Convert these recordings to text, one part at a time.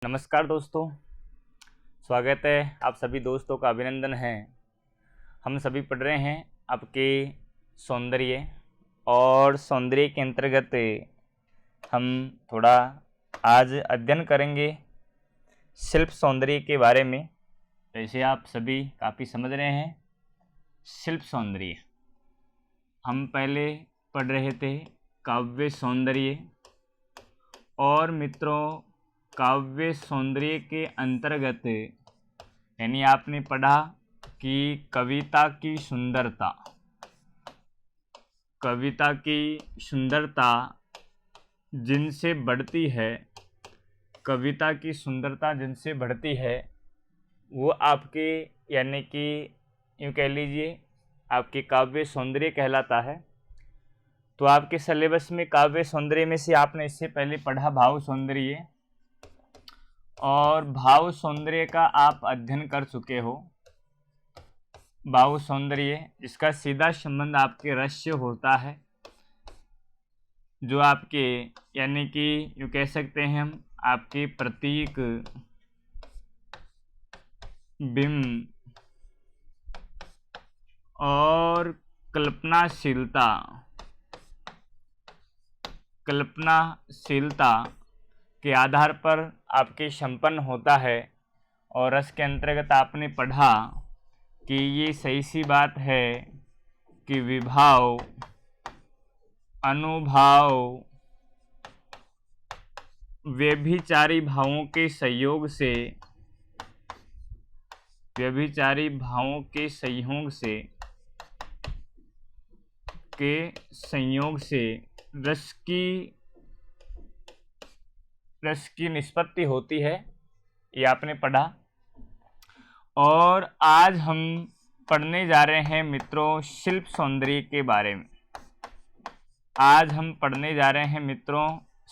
नमस्कार दोस्तों, स्वागत है। आप सभी दोस्तों का अभिनंदन है। हम सभी पढ़ रहे हैं आपके सौंदर्य और सौंदर्य के अंतर्गत हम थोड़ा आज अध्ययन करेंगे शिल्प सौंदर्य के बारे में। वैसे आप सभी काफ़ी समझ रहे हैं शिल्प सौंदर्य। हम पहले पढ़ रहे थे काव्य सौंदर्य, और मित्रों काव्य सौंदर्य के अंतर्गत यानी आपने पढ़ा कि कविता की सुंदरता, कविता की सुंदरता जिनसे बढ़ती है, कविता की सुंदरता जिनसे बढ़ती है वो आपके यानी कि यूँ कह लीजिए आपके काव्य सौंदर्य कहलाता है। तो आपके सिलेबस में काव्य सौंदर्य में से आपने इससे पहले पढ़ा भाव सौंदर्य, और भाव सौंदर्य का आप अध्ययन कर चुके हो। भाव सौंदर्य इसका सीधा संबंध आपके रस से होता है, जो आपके यानी कि यूँ कह सकते हैं हम आपके प्रतीक, बिंब और कल्पनाशीलता के आधार पर आपके संपन्न होता है। और रस के अंतर्गत आपने पढ़ा कि ये सही सी बात है कि विभाव, अनुभाव, व्यभिचारी भावों के संयोग से रस की निष्पत्ति होती है, ये आपने पढ़ा। और आज हम पढ़ने जा रहे हैं मित्रों शिल्प सौंदर्य के बारे में। आज हम पढ़ने जा रहे हैं मित्रों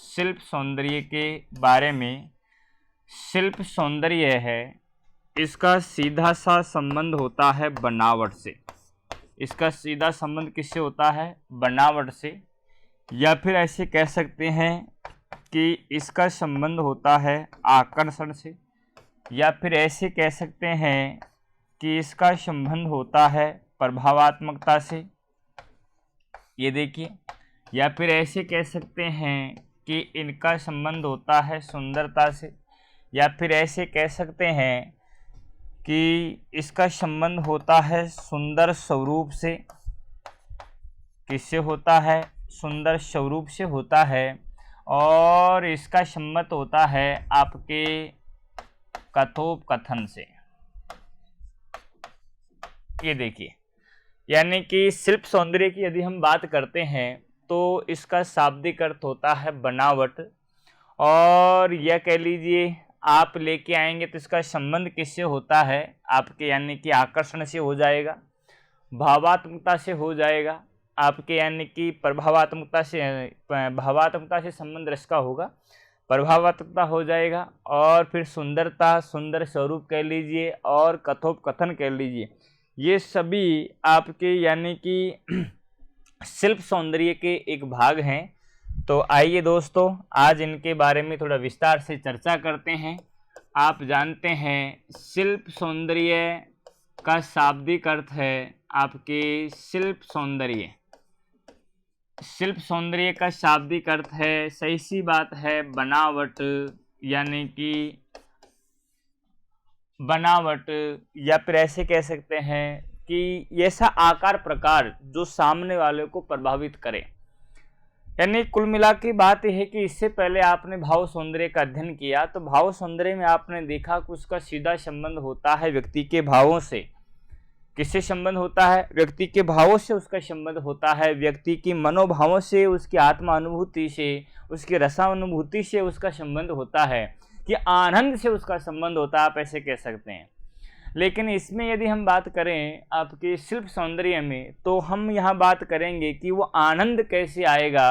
शिल्प सौंदर्य के बारे में। शिल्प सौंदर्य है, इसका सीधा सा संबंध होता है बनावट से। इसका सीधा संबंध किससे होता है? बनावट से। या फिर ऐसे कह सकते हैं कि इसका संबंध होता है आकर्षण से, या फिर ऐसे कह सकते हैं कि इसका संबंध होता है प्रभावात्मकता से। ये देखिए, या फिर ऐसे कह सकते हैं कि इनका संबंध होता है सुंदरता से, या फिर ऐसे कह सकते हैं कि इसका संबंध होता है सुंदर स्वरूप से। किससे होता है? सुंदर स्वरूप से होता है। और इसका संबंध होता है आपके कथोपकथन से। ये देखिए, यानी कि शिल्प सौंदर्य की यदि हम बात करते हैं तो इसका शाब्दिक अर्थ होता है बनावट, और यह कह लीजिए आप लेके आएंगे तो इसका संबंध किससे होता है? आपके यानी कि आकर्षण से हो जाएगा, भावात्मकता से हो जाएगा, आपके यानी कि भावात्मकता से संबंध रस का होगा, प्रभावात्मकता हो जाएगा, और फिर सुंदरता, सुंदर स्वरूप कह लीजिए, और कथोपकथन कह लीजिए। ये सभी आपके यानी कि शिल्प सौंदर्य के एक भाग हैं। तो आइए दोस्तों आज इनके बारे में थोड़ा विस्तार से चर्चा करते हैं। आप जानते हैं शिल्प सौंदर्य का शाब्दिक अर्थ है आपके शिल्प सौंदर्य। शिल्प सौंदर्य का शाब्दिक अर्थ है, सही सी बात है, बनावट, यानी कि बनावट, या फिर ऐसे कह सकते हैं कि ऐसा आकार प्रकार जो सामने वाले को प्रभावित करे। यानी कुल मिला के बात यह है कि इससे पहले आपने भाव सौंदर्य का अध्ययन किया, तो भाव सौंदर्य में आपने देखा कि उसका सीधा संबंध होता है व्यक्ति के भावों से। किससे संबंध होता है? व्यक्ति के भावों से उसका संबंध होता है, व्यक्ति की मनोभावों से, उसकी आत्मा अनुभूति से, उसकी रसानुभूति से उसका संबंध होता है, कि आनंद से उसका संबंध होता है, आप ऐसे कह सकते हैं। लेकिन इसमें यदि हम बात करें आपके शिल्प सौंदर्य में, तो हम यहाँ बात करेंगे कि वो आनंद कैसे आएगा।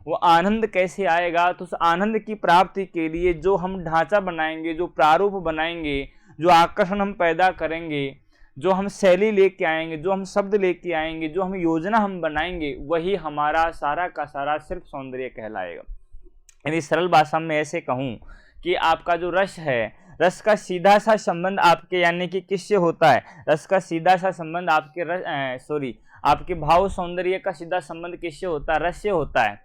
वो आनंद कैसे आएगा? तो उस आनंद की प्राप्ति के लिए जो हम ढांचा बनाएंगे, जो प्रारूप बनाएंगे, जो आकर्षण हम पैदा करेंगे, जो हम शैली लेके आएंगे, जो हम शब्द लेके आएंगे, जो हम योजना हम बनाएंगे, वही हमारा सारा का सारा शिल्प सौंदर्य कहलाएगा। यदि सरल भाषा में ऐसे कहूँ कि आपका जो रस है, रस का सीधा सा संबंध आपके यानी कि किससे होता है, रस का सीधा सा संबंध आपके आपके भाव सौंदर्य का सीधा संबंध किससे होता है, रस से होता है।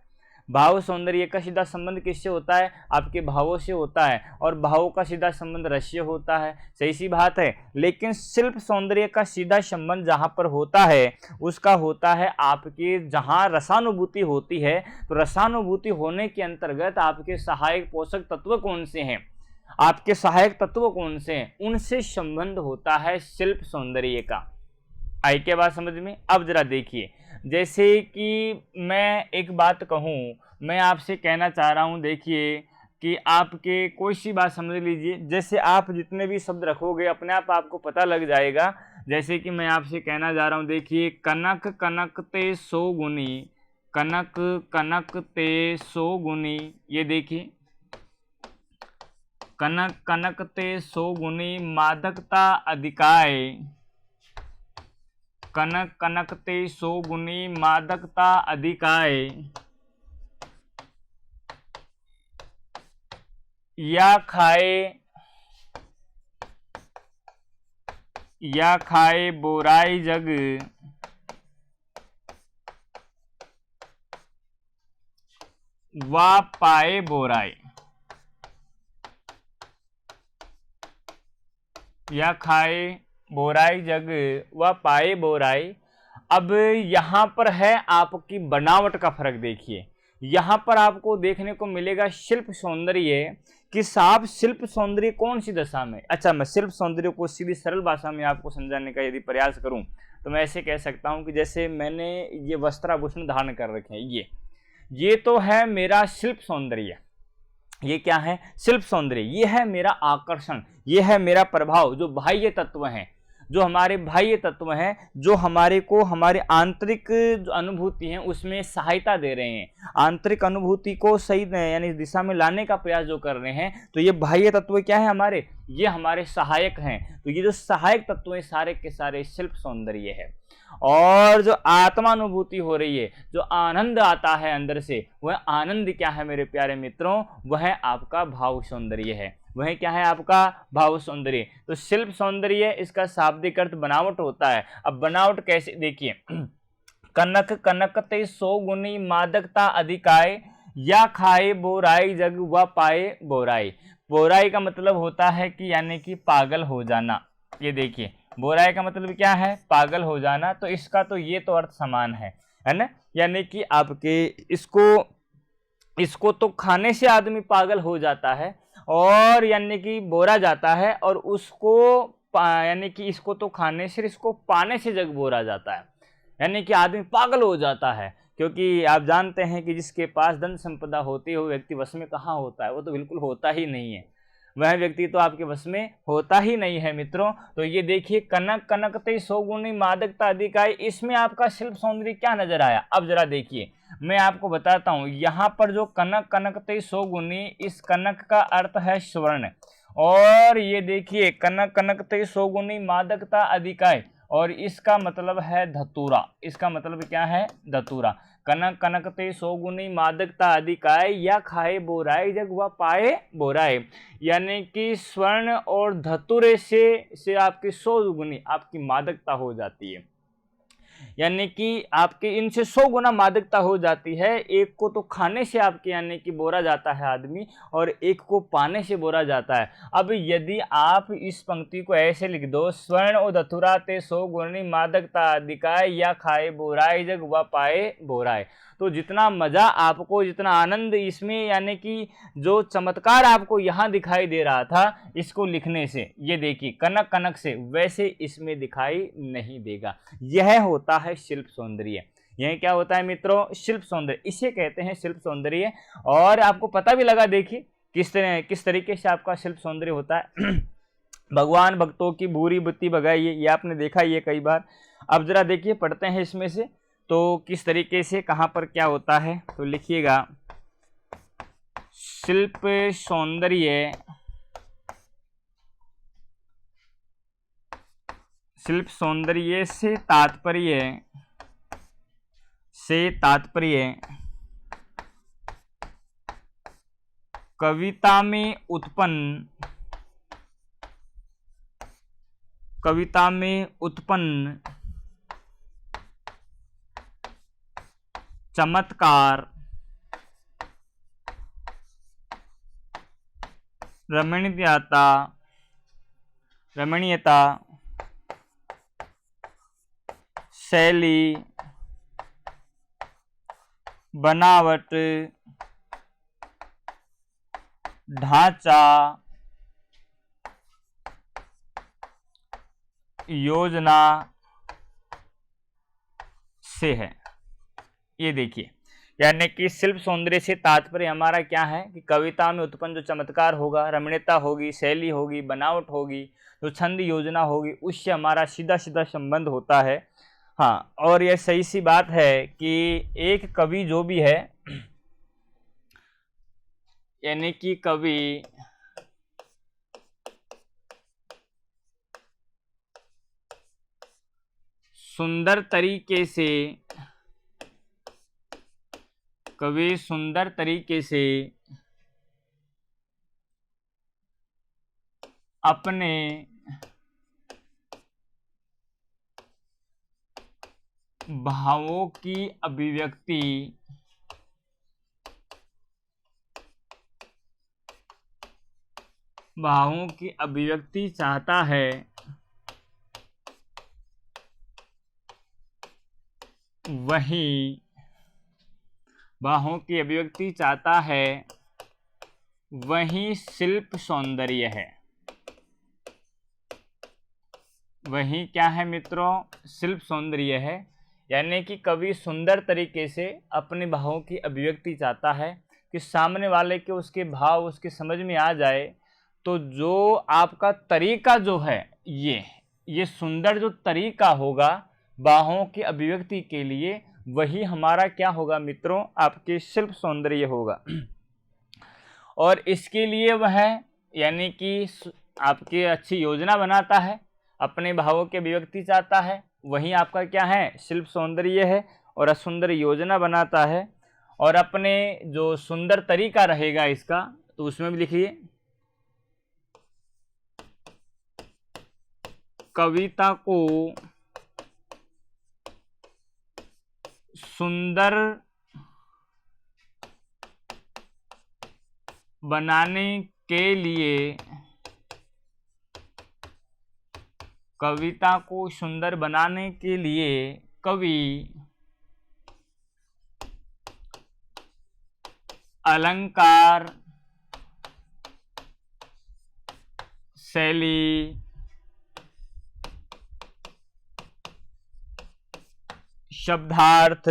भाव सौंदर्य का सीधा संबंध किससे होता है, आपके भावों से होता है, और भावों का सीधा संबंध रस से होता है, सही सी बात है। लेकिन शिल्प सौंदर्य का सीधा संबंध जहाँ पर होता है उसका होता है आपके जहाँ रसानुभूति होती है, तो रसानुभूति होने के अंतर्गत आपके सहायक पोषक तत्व कौन से हैं, आपके सहायक तत्व कौन से हैं, उनसे संबंध होता है शिल्प सौंदर्य का। आई क्या बात समझ में। अब जरा देखिए, जैसे कि मैं एक बात कहूँ, मैं आपसे कहना चाह रहा हूँ, देखिए कि आपके कोई सी बात समझ लीजिए, जैसे आप जितने भी शब्द रखोगे अपने आप आपको पता लग जाएगा। जैसे कि मैं आपसे कहना जा रहा हूँ, देखिए कनक कनक ते सो गुनी, कनक कनक ते सो गुनी, ये देखिए कनक कनक ते सो गुनी मादकता अधिकाय, कनक कनक ते सो गुनी मादकता अधिकाय, या खाए बोराई जग, वा पाए बोराई, या खाए बोराई जग व पाए बोराई। अब यहाँ पर है आपकी बनावट का फर्क। देखिए यहाँ पर आपको देखने को मिलेगा शिल्प सौंदर्य कि साफ शिल्प सौंदर्य कौन सी दशा में। अच्छा, मैं शिल्प सौंदर्य को सीधी सरल भाषा में आपको समझाने का यदि प्रयास करूं तो मैं ऐसे कह सकता हूं कि जैसे मैंने ये वस्त्राभूषण धारण कर रखे हैं, ये तो है मेरा शिल्प सौंदर्य। ये क्या है, शिल्प सौंदर्य। ये है मेरा आकर्षण, ये है मेरा प्रभाव, जो बाह्य तत्व हैं, जो हमारे बाह्य तत्व हैं, जो हमारे को हमारे आंतरिक जो अनुभूति है उसमें सहायता दे रहे हैं, आंतरिक अनुभूति को सही यानी दिशा में लाने का प्रयास जो कर रहे हैं। तो ये बाह्य तत्व क्या है हमारे, ये हमारे सहायक हैं। तो ये जो सहायक तत्व है सारे के सारे शिल्प सौंदर्य है। और जो आत्मानुभूति हो रही है, जो आनंद आता है अंदर से, वह आनंद क्या है मेरे प्यारे मित्रों, वह आपका भाव सौंदर्य है। वह क्या है, आपका भाव सौंदर्य। तो शिल्प सौंदर्य इसका शाब्दिक अर्थ बनावट होता है। अब बनावट कैसे, देखिए कनक कनक ते सो गुनी मादकता अधिकाय, या खाए बोराई जग व पाए बोराई। बोराई का मतलब होता है कि यानी कि पागल हो जाना। ये देखिए बोराई का मतलब क्या है, पागल हो जाना। तो इसका तो ये तो अर्थ समान है ना, यानी कि आपके इसको तो खाने से आदमी पागल हो जाता है, और यानी कि बोरा जाता है, और उसको यानी कि इसको तो खाने से, इसको पाने से जग बोरा जाता है, यानी कि आदमी पागल हो जाता है। क्योंकि आप जानते हैं कि जिसके पास धन संपदा होती है वो व्यक्ति वश में कहाँ होता है, वो तो बिल्कुल होता ही नहीं है, वह व्यक्ति तो आपके वश में होता ही नहीं है मित्रों। तो ये देखिए कनक कनकते सो गुनी मादकता अधिकाय, इसमें आपका शिल्प सौंदर्य क्या नजर आया। अब जरा देखिए मैं आपको बताता हूं, यहाँ पर जो कनक कनकते सो गुनी, इस कनक का अर्थ है स्वर्ण, और ये देखिए कनक कनकते सो गुनी मादकता अधिकाय, और इसका मतलब है धतूरा। इसका मतलब क्या है, धतूरा। कनक कनकते सो गुनी मादकता अधिकाय, या खाए बोराई जग व पाए बोराई, यानी कि स्वर्ण और धतूरे से आपकी 100 गुनी आपकी मादकता हो जाती है, यानी कि आपके इनसे 100 गुना मादकता हो जाती है। एक को तो खाने से आपके यानी कि बोरा जाता है आदमी, और एक को पाने से बोरा जाता है। अब यदि आप इस पंक्ति को ऐसे लिख दो, स्वर्ण और धतुरा ते 100 गुनी मादकता अधिकाय, या खाए बोराई जग व पाए बोराय, तो जितना मजा आपको, जितना आनंद इसमें यानी कि जो चमत्कार आपको यहाँ दिखाई दे रहा था इसको लिखने से, ये देखिए कनक कनक से, वैसे इसमें दिखाई नहीं देगा। यह होता है शिल्प सौंदर्य। यह क्या होता है मित्रों, शिल्प सौंदर्य, इसे कहते हैं शिल्प सौंदर्य। और आपको पता भी लगा, देखिए किस तरीके से आपका शिल्प सौंदर्य होता है। भगवान भक्तों की भूरी बुद्धि भगाई, ये आपने देखा ये कई बार। अब जरा देखिए पढ़ते हैं इसमें से तो किस तरीके से कहाँ पर क्या होता है। तो लिखिएगा, शिल्प सौंदर्य, शिल्प सौंदर्य से तात्पर्य कविता में उत्पन्न चमत्कार, रमणीयता, शैली, बनावट, ढांचा, योजना से है। ये देखिए, यानी कि शिल्प सौंदर्य से तात्पर्य हमारा क्या है कि कविता में उत्पन्न जो चमत्कार होगा, रमणीयता होगी, शैली होगी, बनावट होगी, जो छंद योजना होगी, उससे हमारा सीधा सीधा संबंध होता है। हाँ, और यह सही सी बात है कि एक कवि जो भी है, यानी कि कवि सुंदर तरीके से अपने भावों की अभिव्यक्ति चाहता है, वही शिल्प सौंदर्य है। वही क्या है मित्रों? शिल्प सौंदर्य है। यानी कि कवि सुंदर तरीके से अपने भावों की अभिव्यक्ति चाहता है कि सामने वाले के उसके भाव उसके समझ में आ जाए। तो जो आपका तरीका जो है, ये सुंदर जो तरीका होगा भावों की अभिव्यक्ति के लिए, वही हमारा क्या होगा मित्रों? आपके शिल्प सौंदर्य होगा। और इसके लिए वह यानी कि आपकी अच्छी योजना बनाता है, अपने भावों की अभिव्यक्ति चाहता है, वही आपका क्या है? शिल्प सौंदर्य है। और सुंदर योजना बनाता है, और अपने जो सुंदर तरीका रहेगा इसका, तो उसमें भी लिखिए कविता को सुंदर बनाने के लिए कवि अलंकार, शैली, शब्दार्थ,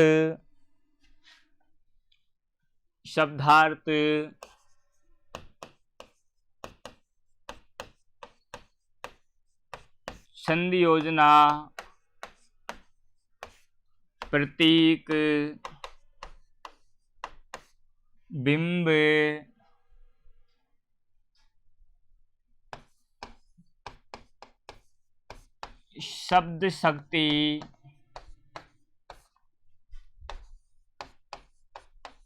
छंद योजना, प्रतीक, बिंब, शब्द शक्ति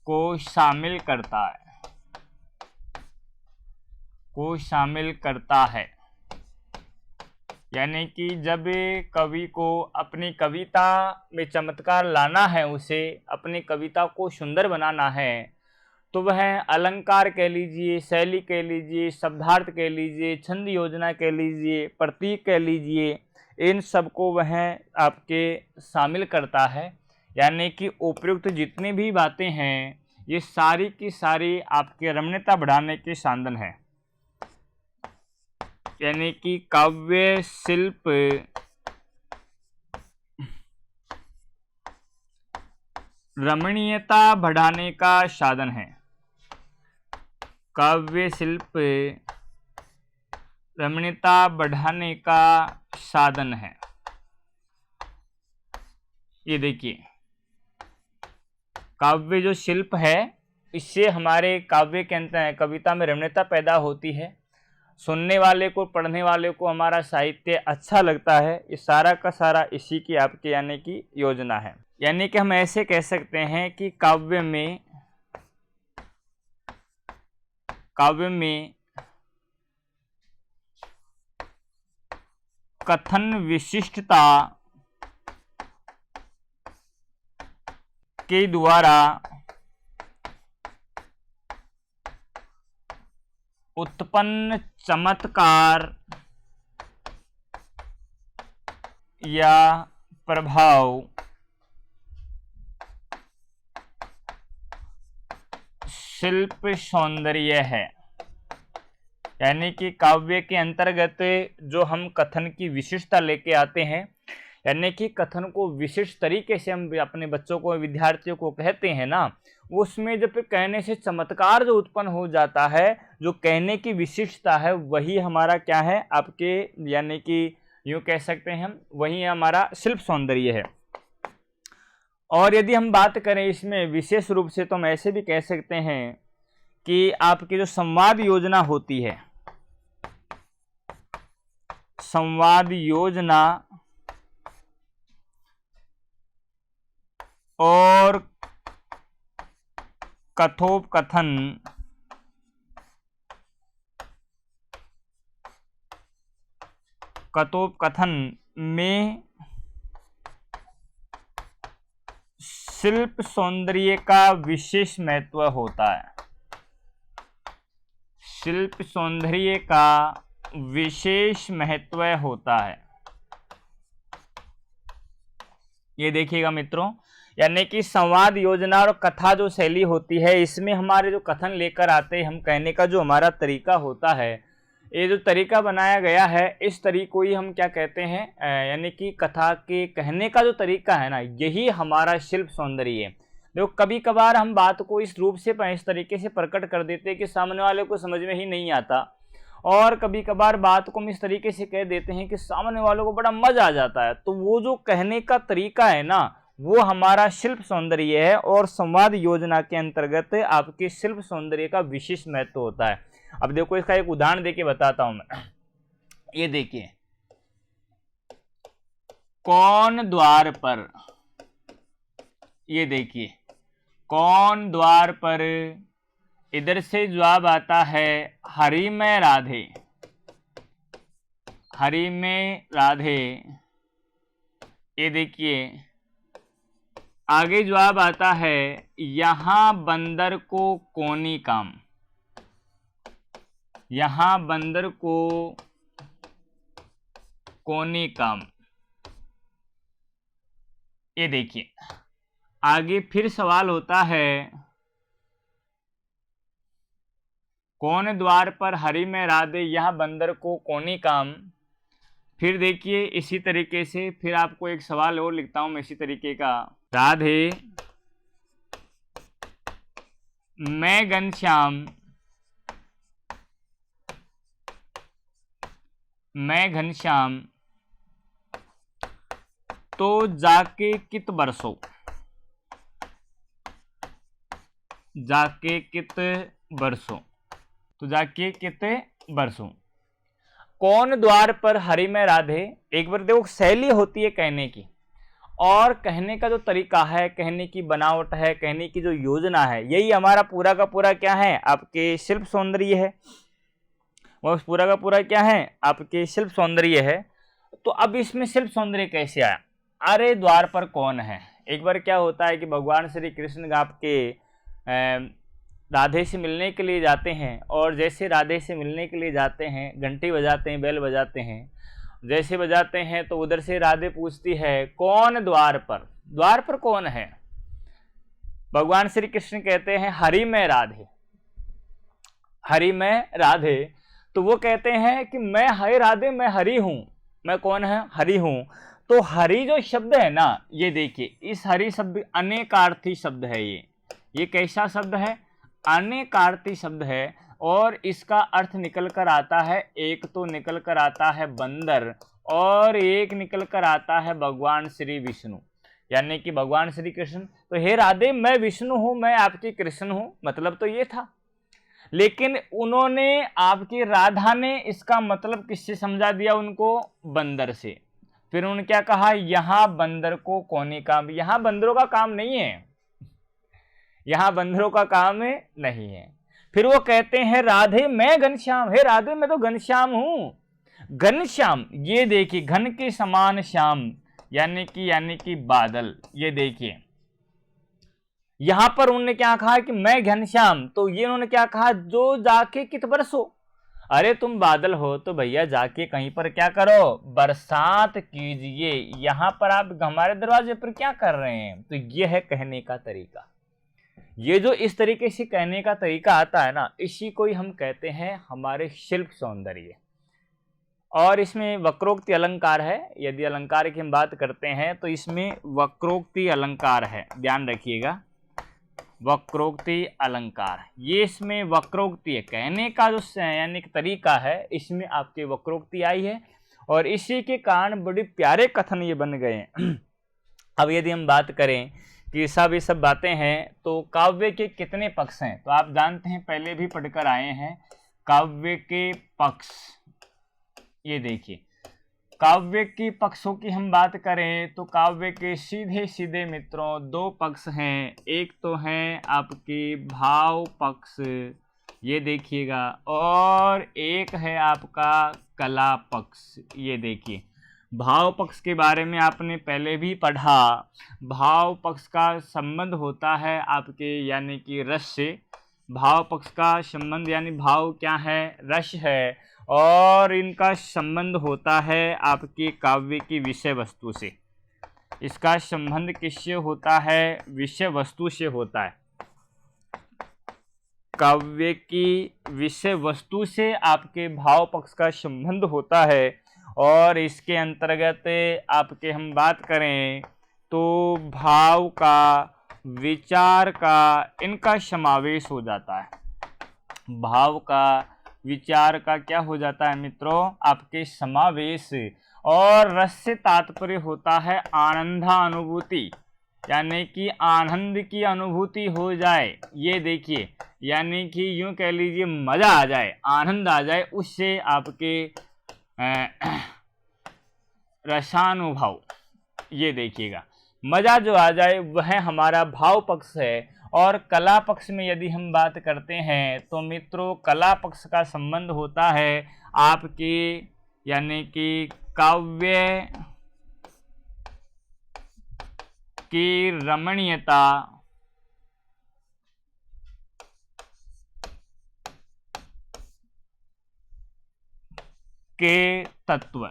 को शामिल करता है। यानी कि जब कवि को अपनी कविता में चमत्कार लाना है, उसे अपनी कविता को सुंदर बनाना है, तो वह अलंकार कह लीजिए, शैली कह लीजिए, शब्दार्थ कह लीजिए, छंद योजना कह लीजिए, प्रतीक कह लीजिए, इन सब को वह आपके शामिल करता है। यानी कि उपयुक्त जितनी भी बातें हैं, ये सारी की सारी आपके रमणीयता बढ़ाने के साधन है। यानी कि काव्य शिल्प रमणीयता बढ़ाने का साधन है। काव्य शिल्प रमणीयता बढ़ाने का साधन है। ये देखिए, काव्य जो शिल्प है, इससे हमारे काव्य के अंदर कविता में रमणीयता पैदा होती है, सुनने वाले को, पढ़ने वाले को हमारा साहित्य अच्छा लगता है। ये सारा का सारा इसी की आपके यानी कि योजना है। यानी कि हम ऐसे कह सकते हैं कि काव्य में काव्य में कथन विशिष्टता के द्वारा उत्पन्न चमत्कार या प्रभाव शिल्प सौंदर्य है। यानी कि काव्य के अंतर्गत जो हम कथन की विशिष्टता लेके आते हैं, यानी कि कथन को विशिष्ट तरीके से हम अपने बच्चों को, विद्यार्थियों को कहते हैं ना, उसमें जब कहने से चमत्कार जो उत्पन्न हो जाता है, जो कहने की विशिष्टता है, वही हमारा क्या है आपके, यानी कि यूं कह सकते हैं हम, वही हमारा शिल्प सौंदर्य है। और यदि हम बात करें इसमें विशेष रूप से, तो हम ऐसे भी कह सकते हैं कि आपकी जो संवाद योजना होती है, संवाद योजना और कथोपकथन में शिल्प सौंदर्य का विशेष महत्व होता है। शिल्प सौंदर्य का विशेष महत्व होता है। ये देखिएगा मित्रों, यानी कि संवाद योजना और कथा जो शैली होती है, इसमें हमारे जो कथन लेकर आते हैं, हम कहने का जो हमारा तरीका होता है, ये जो तरीका बनाया गया है, इस तरीके को ही हम क्या कहते हैं, यानी कि कथा के कहने का जो तरीका है ना, यही हमारा शिल्प सौंदर्य है। देखो कभी कभार हम बात को इस रूप से, इस तरीके से प्रकट कर देते हैं कि सामने वाले को समझ में ही नहीं आता, और कभी कभार बात को हम इस तरीके से कह देते हैं कि सामने वालों को बड़ा मजा आ जाता है। तो वो जो कहने का तरीका है ना, वो हमारा शिल्प सौंदर्य है, और संवाद योजना के अंतर्गत आपके शिल्प सौंदर्य का विशेष महत्व होता है। अब देखो इसका एक उदाहरण देके बताता हूं मैं। ये देखिए, कौन द्वार पर, ये देखिए कौन द्वार पर, इधर से जवाब आता है हरि में राधे, हरि में राधे। ये देखिए आगे जवाब आता है यहां बंदर को कोनी काम, यहां बंदर को कोनी काम। ये देखिए आगे फिर सवाल होता है कौन द्वार पर हरि में राधे, यहां बंदर को कोनी काम। फिर देखिए इसी तरीके से फिर आपको एक सवाल और लिखता हूं मैं इसी तरीके का, राधे मैं घनश्याम, मैं घनश्याम तो जाके कित बरसो, जाके कित बरसो, तो जाके कित बरसो। कौन द्वार पर हरि में राधे, एक बार देखो शैली होती है कहने की, और कहने का जो तरीका है, कहने की बनावट है, कहने की जो योजना है, यही हमारा पूरा का पूरा क्या है आपके शिल्प सौंदर्य है। वह पूरा का पूरा क्या है आपके शिल्प सौंदर्य है। तो अब इसमें शिल्प सौंदर्य कैसे आया? अरे द्वार पर कौन है, एक बार क्या होता है कि भगवान श्री कृष्ण आपके राधे से मिलने के लिए जाते हैं, और जैसे राधे से मिलने के लिए जाते हैं, घंटी बजाते हैं, बेल बजाते हैं, जैसे बजाते हैं तो उधर से राधे पूछती है कौन द्वार पर, द्वार पर कौन है? भगवान श्री कृष्ण कहते हैं हरि में राधे, हरि में राधे। तो वो कहते हैं कि मैं हे राधे मैं हरि हूं, मैं कौन है? हरि हूं। तो हरि जो शब्द है ना, ये देखिए इस हरि शब्द अनेकार्थी शब्द है। ये कैसा शब्द है? अनेकार्थी शब्द है, और इसका अर्थ निकल कर आता है, एक तो निकल कर आता है बंदर, और एक निकल कर आता है भगवान श्री विष्णु, यानी कि भगवान श्री कृष्ण। तो हे राधे मैं विष्णु हूं, मैं आपकी कृष्ण हूं, मतलब तो ये था। लेकिन उन्होंने, आपकी राधा ने इसका मतलब किससे समझा दिया उनको? बंदर से। फिर उन्होंने क्या कहा? यहां बंदर को कोनी काम। यहां बंदरों का काम नहीं है, यहां बंदरों का काम नहीं है। फिर वो कहते हैं राधे मैं घनश्याम, हे राधे मैं तो घनश्याम हूं। घनश्याम, ये देखिए घन के समान श्याम, यानी कि बादल। ये देखिए यहां पर उन्होंने क्या कहा कि मैं घनश्याम, तो ये उन्होंने क्या कहा, जो जाके कित बरसो। अरे तुम बादल हो तो भैया जाके कहीं पर क्या करो, बरसात कीजिए। यहां पर आप हमारे दरवाजे पर क्या कर रहे हैं। तो ये है कहने का तरीका। ये जो इस तरीके से कहने का तरीका आता है ना, इसी को ही हम कहते हैं हमारे शिल्प सौंदर्य। और इसमें वक्रोक्ति अलंकार है। यदि अलंकार की हम बात करते हैं तो इसमें वक्रोक्ति अलंकार है, ध्यान रखिएगा। वक्रोक्ति अलंकार, ये इसमें वक्रोक्ति है, कहने का जो यानी तरीका है, इसमें आपके वक्रोक्ति आई है और इसी के कारण बड़े प्यारे कथन ये बन गए हैं। अब यदि हम बात करें कि ये सब बातें हैं, तो काव्य के कितने पक्ष हैं, तो आप जानते हैं पहले भी पढ़कर आए हैं काव्य के पक्ष। ये देखिए काव्य के पक्षों की हम बात करें तो काव्य के सीधे सीधे मित्रों दो पक्ष हैं। एक तो है आपके भाव पक्ष, ये देखिएगा, और एक है आपका कला पक्ष। ये देखिए भाव पक्ष के बारे में आपने पहले भी पढ़ा। भाव पक्ष का संबंध होता है आपके यानी कि रस से। भाव पक्ष का संबंध यानी भाव क्या है, रस है, और इनका संबंध होता है आपके काव्य की विषय वस्तु से। इसका संबंध किससे होता है, विषय वस्तु से होता है। काव्य की विषय वस्तु से आपके भाव पक्ष का संबंध होता है, और इसके अंतर्गत आपके हम बात करें तो भाव का, विचार का, इनका समावेश हो जाता है। भाव का, विचार का क्या हो जाता है मित्रों, आपके समावेश। और रस से तात्पर्य होता है आनंदानुभूति, यानी कि आनंद की अनुभूति हो जाए। ये देखिए यानी कि यूं कह लीजिए मजा आ जाए, आनंद आ जाए, उससे आपके रसानुभव। ये देखिएगा मजा जो आ जाए वह हमारा भाव पक्ष है। और कला पक्ष में यदि हम बात करते हैं तो मित्रों कला पक्ष का संबंध होता है आपके यानी कि काव्य की रमणीयता के तत्व,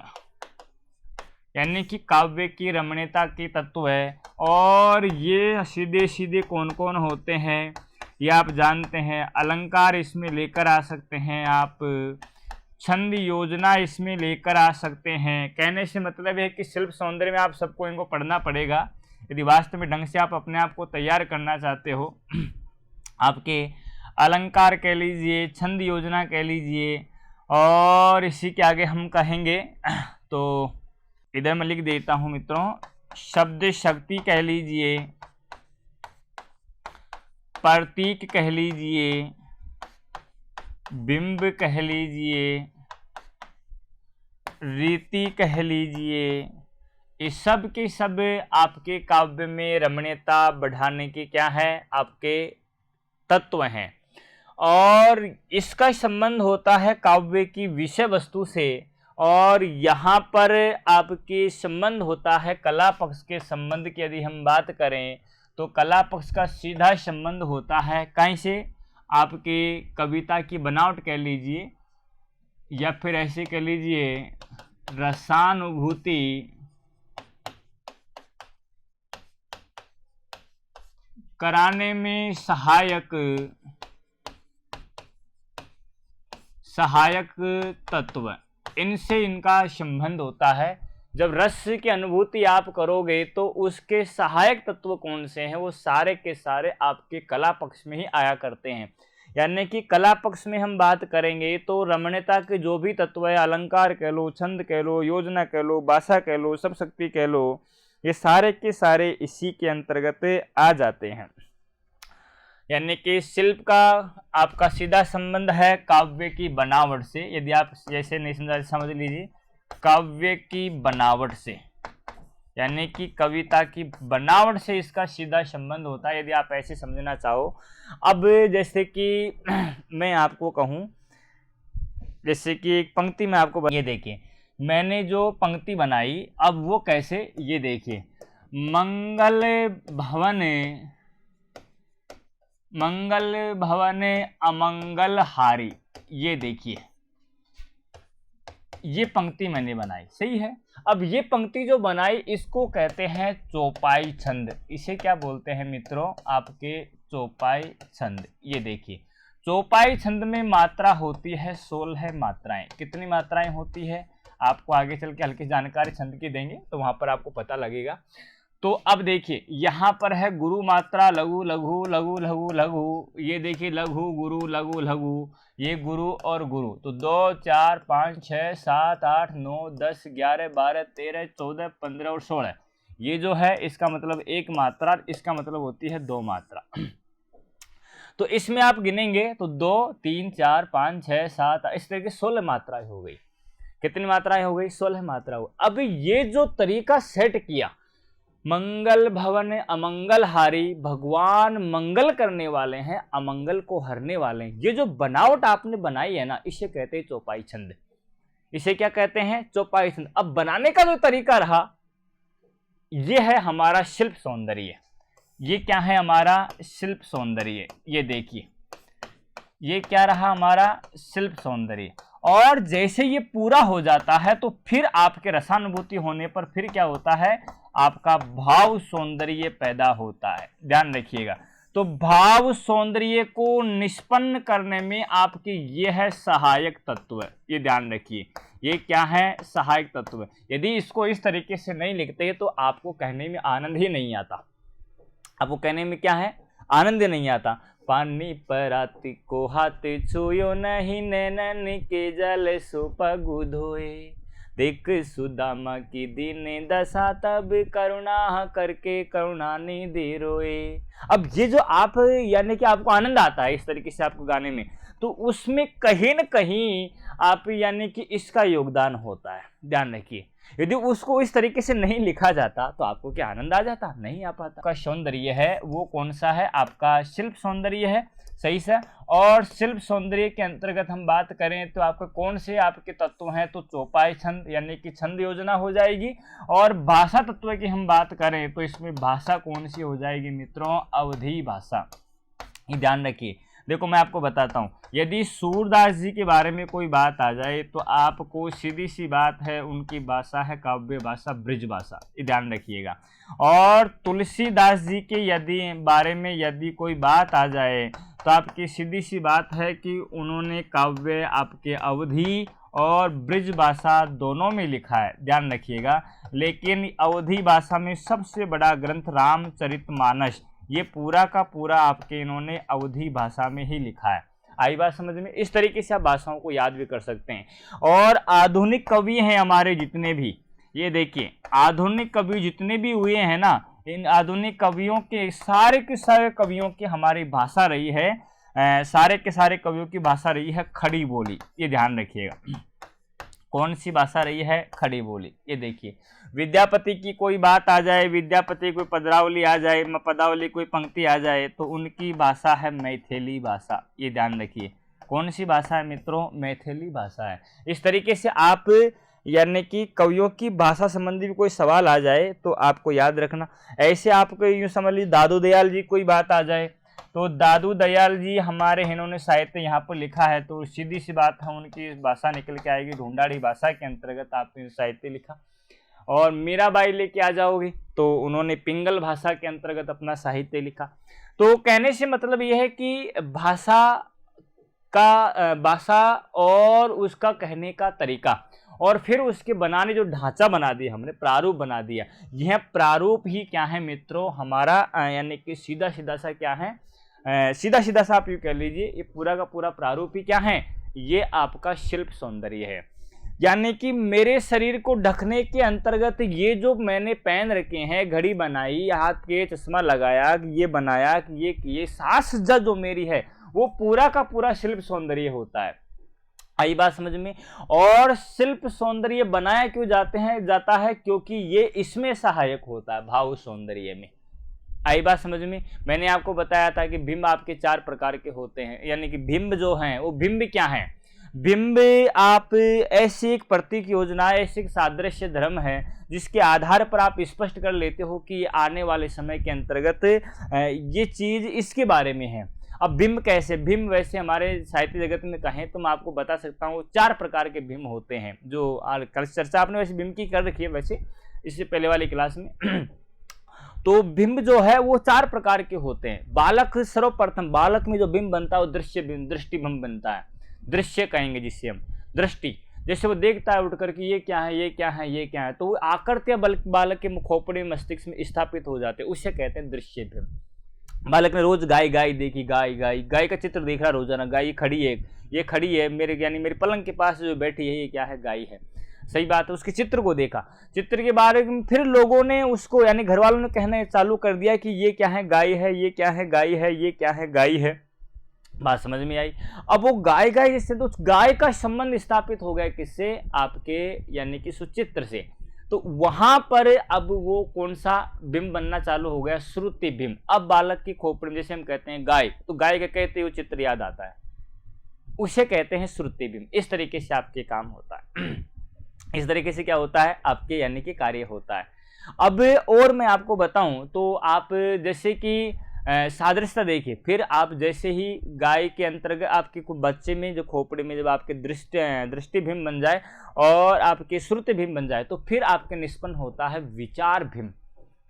यानी कि काव्य की रमणीयता के तत्व है। और ये सीधे सीधे कौन कौन होते हैं ये आप जानते हैं। अलंकार इसमें लेकर आ सकते हैं आप, छंद योजना इसमें लेकर आ सकते हैं। कहने से मतलब है कि शिल्प सौंदर्य में आप सबको इनको पढ़ना पड़ेगा यदि वास्तव में ढंग से आप अपने आप को तैयार करना चाहते हो। आपके अलंकार कह लीजिए, छंद योजना कह लीजिए, और इसी के आगे हम कहेंगे तो इधर मैं लिख देता हूं मित्रों, शब्द शक्ति कह लीजिए, प्रतीक कह लीजिए, बिंब कह लीजिए, रीति कह लीजिए, ये सब के सब आपके काव्य में रमणीयता बढ़ाने के क्या है, आपके तत्व हैं। और इसका संबंध होता है काव्य की विषय वस्तु से। और यहाँ पर आपके संबंध होता है कला पक्ष के संबंध की यदि हम बात करें तो कला पक्ष का सीधा संबंध होता है कहीं से, आपके कविता की बनावट कह लीजिए, या फिर ऐसे कह लीजिए रसानुभूति कराने में सहायक तत्व, इनसे इनका संबंध होता है। जब रस की अनुभूति आप करोगे तो उसके सहायक तत्व कौन से हैं, वो सारे के सारे आपके कला पक्ष में ही आया करते हैं। यानी कि कला पक्ष में हम बात करेंगे तो रमणीयता के जो भी तत्व है, अलंकार कह लो, छंद कह लो, योजना कह लो, भाषा कह लो, सब शक्ति कह लो, ये सारे के सारे इसी के अंतर्गत आ जाते हैं। यानी कि शिल्प का आपका सीधा संबंध है काव्य की बनावट से। यदि आप जैसे नहीं समझा समझ लीजिए, काव्य की बनावट से, यानी कि कविता की बनावट से इसका सीधा संबंध होता है, यदि आप ऐसे समझना चाहो। अब जैसे कि मैं आपको कहूं, जैसे कि एक पंक्ति में आपको ये देखिए, मैंने जो पंक्ति बनाई, अब वो कैसे, ये देखिए, मंगल भवने अमंगल हारी, ये देखिए, ये पंक्ति मैंने बनाई, सही है। अब ये पंक्ति जो बनाई इसको कहते हैं चौपाई छंद। इसे क्या बोलते हैं मित्रों, आपके चौपाई छंद। ये देखिए, चौपाई छंद में मात्रा होती है 16 मात्राएं। कितनी मात्राएं होती है, आपको आगे चल के हल्की जानकारी छंद की देंगे तो वहां पर आपको पता लगेगा। तो अब देखिए, यहाँ पर है गुरु मात्रा, लघु लघु लघु लघु लघु, ये देखिए लघु गुरु लघु लघु, ये गुरु और गुरु। तो 2 4 5 6 7 8 9 10 11 12 13 14 15 और 16, ये जो है इसका मतलब एक मात्रा, इसका मतलब होती है 2 मात्रा। तो इसमें आप गिनेंगे तो 2 3 4 5 6 7, इस तरह की 16 मात्राएं हो गई। कितनी मात्राएं हो गई, 16 मात्रा हो। अब ये जो तरीका सेट किया, मंगल भवन अमंगल हारी, भगवान मंगल करने वाले हैं, अमंगल को हरने वाले हैं, ये जो बनावट आपने बनाई है ना, इसे कहते हैं चौपाई छंद। इसे क्या कहते हैं, चौपाई छंद। अब बनाने का जो तरीका रहा, ये है हमारा शिल्प सौंदर्य। ये क्या है, हमारा शिल्प सौंदर्य। ये देखिए, ये क्या रहा, हमारा शिल्प सौंदर्य। और जैसे ये पूरा हो जाता है तो फिर आपके रसानुभूति होने पर फिर क्या होता है, आपका भाव सौंदर्य पैदा होता है। ध्यान रखिएगा। तो भाव सौंदर्य को निष्पन्न करने में आपके ये है सहायक तत्व। ये ध्यान रखिए, ये क्या है, सहायक तत्व। यदि इसको इस तरीके से नहीं लिखते तो आपको कहने में आनंद ही नहीं आता। आपको कहने में क्या है, आनंद नहीं आता। पानी पराती को हाथ छुयो नहीं, नैनन के जल सुपगु धोए, देख सुदामा की दीन दशा तब करुणा करके करुणा निधि रोए। अब ये जो आप, यानी कि आपको आनंद आता है इस तरीके से आपको गाने में, तो उसमें कहीं न कहीं आप, यानी कि इसका योगदान होता है। ध्यान रखिए, यदि उसको इस तरीके से नहीं लिखा जाता तो आपको क्या आनंद आ जाता, नहीं आ पाता। का सौंदर्य है वो कौन सा है, आपका शिल्प सौंदर्य है, सही से। और शिल्प सौंदर्य के अंतर्गत हम बात करें तो आपके कौन से आपके तत्व हैं, तो चौपाई छंद यानी कि छंद योजना हो जाएगी। और भाषा तत्व की हम बात करें तो इसमें भाषा कौन सी हो जाएगी मित्रों, अवधी भाषा। ये ध्यान रखिए। देखो मैं आपको बताता हूँ, यदि सूरदास जी के बारे में कोई बात आ जाए तो आपको सीधी सी बात है, उनकी भाषा है काव्य भाषा, ब्रिज भाषा। ये ध्यान रखिएगा। और तुलसीदास जी के यदि बारे में यदि कोई बात आ जाए तो आपकी सीधी सी बात है कि उन्होंने काव्य आपके अवधी और ब्रिज भाषा दोनों में लिखा है। ध्यान रखिएगा। लेकिन अवधी भाषा में सबसे बड़ा ग्रंथ रामचरितमानस, ये पूरा का पूरा आपके इन्होंने अवधी भाषा में ही लिखा है। आई बात समझ में। इस तरीके से आप भाषाओं को याद भी कर सकते हैं। और आधुनिक कवि हैं हमारे जितने भी, ये देखिए आधुनिक कवि जितने भी हुए हैं ना, इन आधुनिक कवियों के सारे कवियों की हमारी भाषा रही है, सारे के सारे कवियों की भाषा रही है खड़ी बोली। ये ध्यान रखिएगा। कौन सी भाषा रही है, खड़ी बोली। ये देखिए, विद्यापति की कोई बात आ जाए, विद्यापति कोई पदावली आ जाए, पदावली कोई पंक्ति आ जाए तो उनकी भाषा है मैथिली भाषा। ये ध्यान रखिए। कौन सी भाषा है मित्रों, मैथिली भाषा है। इस तरीके से आप, यानी कि कवियों की भाषा संबंधी भी कोई सवाल आ जाए तो आपको याद रखना। ऐसे आपको यूँ समझ लीजिए, दादू दयाल जी कोई बात आ जाए तो दादू दयाल जी हमारे इन्होंने साहित्य यहाँ पर लिखा है, तो सीधी सी बात है उनकी भाषा निकल के आएगी, ढूंढाड़ी भाषा के अंतर्गत आपने साहित्य लिखा। और मीराबाई लेके आ जाओगे तो उन्होंने पिंगल भाषा के अंतर्गत अपना साहित्य लिखा। तो कहने से मतलब यह है कि भाषा और उसका कहने का तरीका, और फिर उसके बनाने जो ढांचा बना दिया हमने, प्रारूप बना दिया, यह प्रारूप ही क्या है मित्रों हमारा, यानी कि सीधा सीधा सा क्या है, सीधा सीधा सा आप यूँ कह लीजिए, ये पूरा का पूरा प्रारूप ही क्या है, ये आपका शिल्प सौंदर्य है। यानी कि मेरे शरीर को ढकने के अंतर्गत ये जो मैंने पहन रखे हैं, घड़ी बनाई, हाथ के चश्मा लगाया, ये बनाया, ये साज सज्जा जो मेरी है वो पूरा का पूरा शिल्प सौंदर्य होता है। आई बात समझ में। और शिल्प सौंदर्य बनाया क्यों जाता है क्योंकि ये इसमें सहायक होता है भाव सौंदर्य में। आई बात समझ में। मैंने आपको बताया था कि बिंब आपके 4 प्रकार के होते हैं, यानी कि बिंब जो हैं वो बिंब क्या है, बिंब आप ऐसी एक प्रतीक योजना, ऐसी एक सादृश्य धर्म है जिसके आधार पर आप स्पष्ट कर लेते हो कि आने वाले समय के अंतर्गत ये चीज इसके बारे में है। अब बिंब कैसे, बिंब वैसे हमारे साहित्य जगत में कहें तो मैं आपको बता सकता हूँ 4 प्रकार के बिंब होते हैं, जो कल चर्चा आपने वैसे बिंब की कर रखी है वैसे इससे पहले वाली क्लास में। तो बिंब जो है वो 4 प्रकार के होते हैं। बालक, सर्वप्रथम बालक में जो बिंब बनता है वो दृश्य बिंब, दृष्टि बिंब बनता है। दृश्य कहेंगे जिससे हम, दृष्टि, जैसे वो देखता है उठ करके ये क्या है, ये क्या है, ये क्या है, तो वो आकृतियां बालक के खोपड़ी मस्तिष्क में स्थापित हो जाते हैं, उसे कहते हैं दृश्य बिंब। बालक ने रोज गाय देखी, गाय का चित्र देख रहा रोजाना, गाय ये खड़ी है मेरे, यानी मेरे पलंग के पास जो बैठी है ये क्या है, गाय है। सही बात है, उसके चित्र को देखा, चित्र के बारे में फिर लोगों ने उसको, यानी घर वालों ने कहना चालू कर दिया कि ये क्या है, गाय है, ये क्या है, गाय है, ये क्या है, गाय है। बात समझ में आई। अब वो गाय जिससे, तो गाय का संबंध स्थापित हो गया किससे, आपके यानी कि सुचित्र से। तो वहां पर अब वो कौन सा बिंब बनना चालू हो गया, श्रुति बिंब। अब बालक की खोपड़ी में जैसे हम कहते हैं गाय, तो गाय का कहते हुए चित्र याद आता है, उसे कहते हैं श्रुति बिंब। इस तरीके से आपके काम होता है। इस तरीके से क्या होता है आपके, यानी कि कार्य होता है। अब और मैं आपको बताऊं तो आप जैसे कि सादृश्यता देखिए, फिर आप जैसे ही गाय के अंतर्गत आपके बच्चे में जो खोपड़ी में जब आपके दृष्टि बिंब बन जाए और आपके श्रुति बिंब बन जाए, तो फिर आपके निष्पन्न होता है विचार बिंब।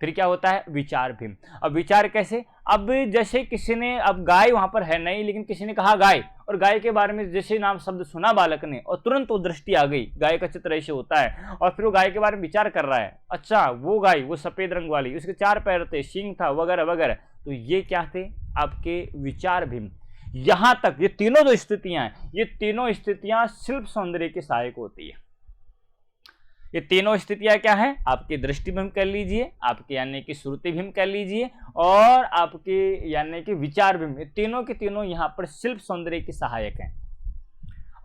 फिर क्या होता है, विचार बिंब। अब विचार कैसे, अब जैसे किसी ने, अब गाय वहां पर है नहीं लेकिन किसी ने कहा गाय, और गाय के बारे में जैसे नाम शब्द सुना बालक ने और तुरंत वो दृष्टि आ गई, गाय का चित्र ऐसे होता है, और फिर वो गाय के बारे में विचार कर रहा है, अच्छा वो गाय, वो सफेद रंग वाली, उसके 4 पैर थे, सींग था, वगैरह वगैरह। तो ये क्या थे, आपके विचार बिंब। यहां तक ये तीनों जो स्थितियां हैं, ये तीनों स्थितियां शिल्प सौंदर्य के सहायक होती है। ये तीनों स्थितियां क्या है, आपकी दृष्टि बिंब कर लीजिए, आपके यानी कि श्रुति बिंब कर लीजिए, और आपके यानी कि विचार बिंब, तीनों के तीनों यहाँ पर शिल्प सौंदर्य के सहायक हैं।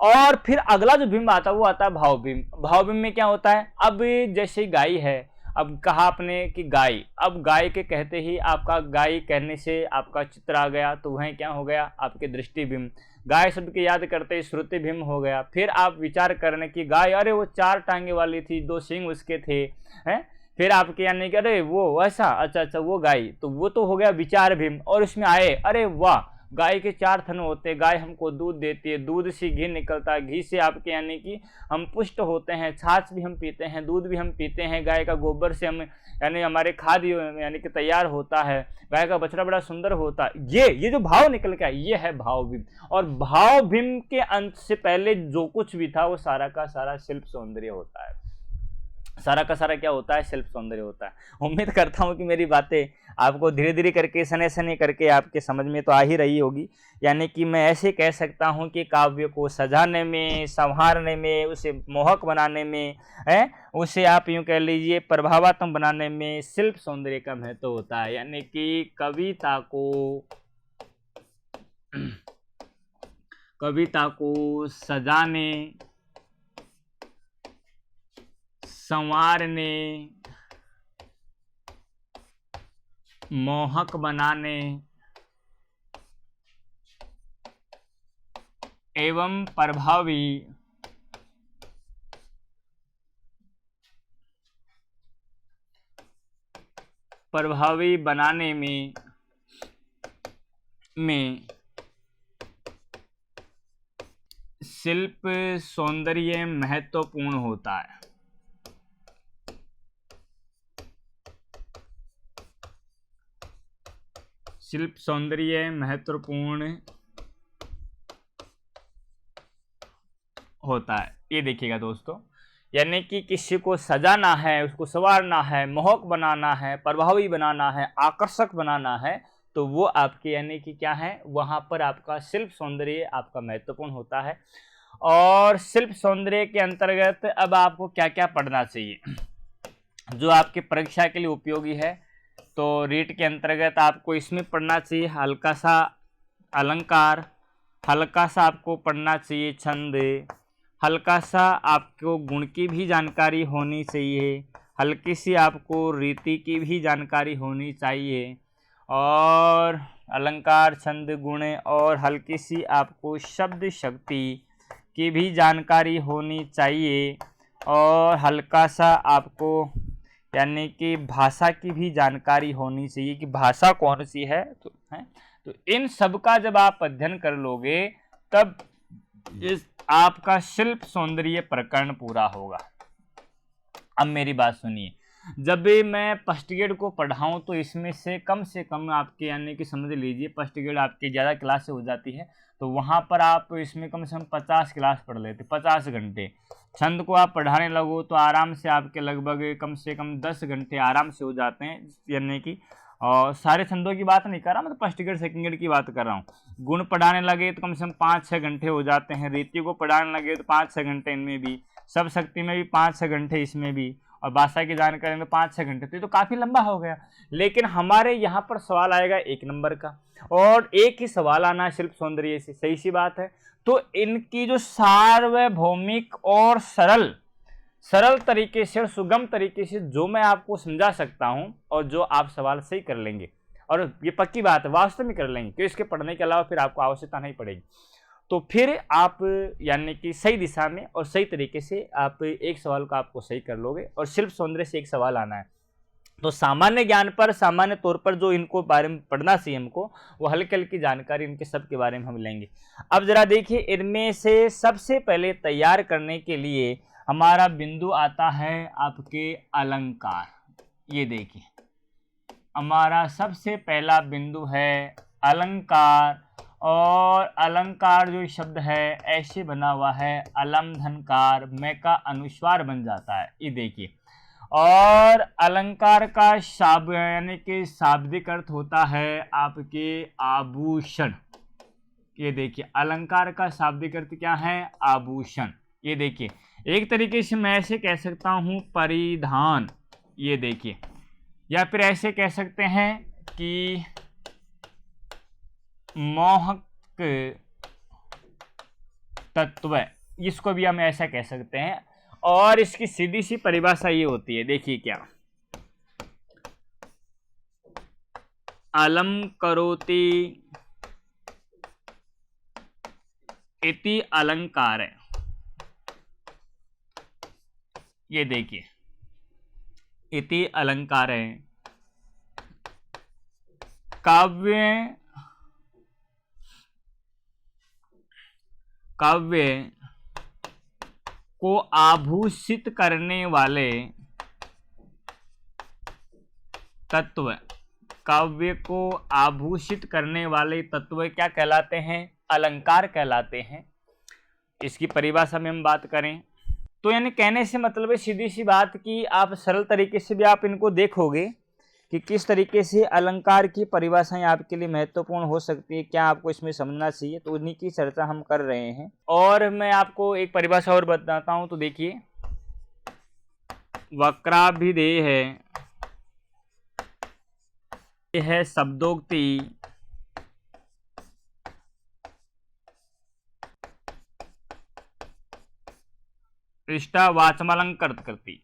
और फिर अगला जो बिंब आता है वो आता है भाव बिंब। भाव बिंब में क्या होता है, अब जैसे गाय है, अब कहा आपने कि गाय, अब गाय के कहते ही आपका, गाय कहने से आपका चित्र आ गया, तो वह क्या हो गया, आपके दृष्टि बिंब। गाय शब्द के याद करते ही श्रुति बिंब हो गया। फिर आप विचार करने की गाय, अरे वो 4 टांगे वाली थी, 2 सींग उसके थे, हैं। फिर आपके यानी कि अरे वो ऐसा, अच्छा वो गाय, तो वो तो हो गया विचार बिंब। और उसमें आए, अरे वाह, गाय के 4 थन होते, गाय हमको दूध देती है, दूध से घी निकलता है, घी से आपके यानी कि हम पुष्ट होते हैं, छाछ भी हम पीते हैं, दूध भी हम पीते हैं, गाय का गोबर से हम यानी हमारे खाद्य यानी कि तैयार होता है, गाय का बछड़ा बड़ा सुंदर होता है। ये जो भाव निकल के ये है भाव बिंब। और भाव बिंब के अंत से पहले जो कुछ भी था वो सारा का सारा शिल्प सौंदर्य होता है। सारा का सारा क्या होता है, शिल्प सौंदर्य होता है। उम्मीद करता हूं कि मेरी बातें आपको धीरे धीरे करके, सने सने करके आपके समझ में तो आ ही रही होगी। यानी कि मैं ऐसे कह सकता हूं कि काव्य को सजाने में, संवारने में, उसे मोहक बनाने में, उसे आप यूं कह लीजिए प्रभावात्मक बनाने में शिल्प सौंदर्य का महत्व होता है। यानी कि कविता को सजाने, संवारने, मोहक बनाने एवं प्रभावी बनाने में शिल्प सौंदर्य महत्वपूर्ण होता है। शिल्प सौंदर्य महत्वपूर्ण होता है। ये देखिएगा दोस्तों, यानी कि किसी को सजाना है, उसको संवारना है, मोहक बनाना है, प्रभावी बनाना है, आकर्षक बनाना है, तो वो आपके यानी कि क्या है, वहां पर आपका शिल्प सौंदर्य आपका महत्वपूर्ण होता है। और शिल्प सौंदर्य के अंतर्गत अब आपको क्या क्या पढ़ना चाहिए जो आपके परीक्षा के लिए उपयोगी है। तो रीट के अंतर्गत आपको इसमें पढ़ना चाहिए हल्का सा अलंकार, हल्का सा आपको पढ़ना चाहिए छंद, हल्का सा आपको गुण की भी जानकारी होनी चाहिए, हल्की सी आपको रीति की भी जानकारी होनी चाहिए, और अलंकार, छंद, गुण, और हल्की सी आपको शब्द शक्ति की भी जानकारी होनी चाहिए, और हल्का सा आपको यानी कि भाषा की भी जानकारी होनी चाहिए कि भाषा कौन सी है। तो इन सब का जब आप अध्ययन कर लोगे तब इस आपका शिल्प सौंदर्य प्रकरण पूरा होगा। अब मेरी बात सुनिए, जब भी मैं फर्स्ट ग्रेड को पढ़ाऊँ तो इसमें से कम आपके यानी कि समझ लीजिए फर्स्ट ग्रेड आपकी ज़्यादा क्लास से हो जाती है, तो वहाँ पर आप इसमें कम से कम 50 क्लास पढ़ लेते, 50 घंटे। छंद को आप पढ़ाने लगो तो आराम से आपके लगभग कम से कम 10 घंटे आराम से हो जाते हैं, यानी कि और सारे छंदों की बात नहीं कर रहा, मतलब फर्स्ट ग्रेड सेकंड ग्रेड की बात कर रहा हूँ। गुण पढ़ाने लगे तो कम से कम 5-6 घंटे हो जाते हैं, रीति को पढ़ाने लगे तो 5-6 घंटे इनमें भी, सब शक्ति में भी 5-6 घंटे इसमें भी, और भाषा की जानकारी में 5-6 घंटे, तो ये तो काफ़ी लंबा हो गया। लेकिन हमारे यहाँ पर सवाल आएगा 1 नंबर का, और एक ही सवाल आना शिल्प सौंदर्य से, सही सी बात है। तो इनकी जो सार्वभौमिक और सरल तरीके से और सुगम तरीके से जो मैं आपको समझा सकता हूं, और जो आप सवाल सही कर लेंगे, और ये पक्की बात है वास्तव में कर लेंगे, क्योंकि इसके पढ़ने के अलावा फिर आपको आवश्यकता नहीं पड़ेगी, तो फिर आप यानी कि सही दिशा में और सही तरीके से आप एक सवाल को आपको सही कर लोगे, और शिल्प सौंदर्य से एक सवाल आना है। तो सामान्य ज्ञान पर सामान्य तौर पर जो इनको बारे में पढ़ना चाहिए हमको, वो हल्की हल्की जानकारी इनके सब के बारे में हम लेंगे। अब जरा देखिए, इनमें से सबसे पहले तैयार करने के लिए हमारा बिंदु आता है आपके अलंकार। ये देखिए, हमारा सबसे पहला बिंदु है अलंकार, और अलंकार जो शब्द है ऐसे बना हुआ है अलम धनकार, मैं का अनुस्वार बन जाता है, ये देखिए। और अलंकार का यानी कि शाब्दिक अर्थ होता है आपके आभूषण। ये देखिए, अलंकार का शाब्दिक अर्थ क्या है? आभूषण। ये देखिए, एक तरीके से मैं ऐसे कह सकता हूं परिधान, ये देखिए, या फिर ऐसे कह सकते हैं कि मोहक तत्व, इसको भी हम ऐसा कह सकते हैं। और इसकी सीधी सी परिभाषा ये होती है, देखिए क्या, अलम करोति इति अलंकार है। ये देखिए, इति अलंकार है। काव्य को आभूषित करने वाले तत्व, काव्य को आभूषित करने वाले तत्व क्या कहलाते हैं? अलंकार कहलाते हैं। इसकी परिभाषा में हम बात करें तो यानी कहने से मतलब है सीधी सी बात कि आप सरल तरीके से भी आप इनको देखोगे कि किस तरीके से अलंकार की परिभाषाएं आपके लिए महत्वपूर्ण हो सकती है, क्या आपको इसमें समझना चाहिए, तो उन्हीं की चर्चा हम कर रहे हैं। और मैं आपको एक परिभाषा और बताता हूं, तो देखिए, वक्राभिधेय है शब्दोक्ति, वाचमालंकृत करती,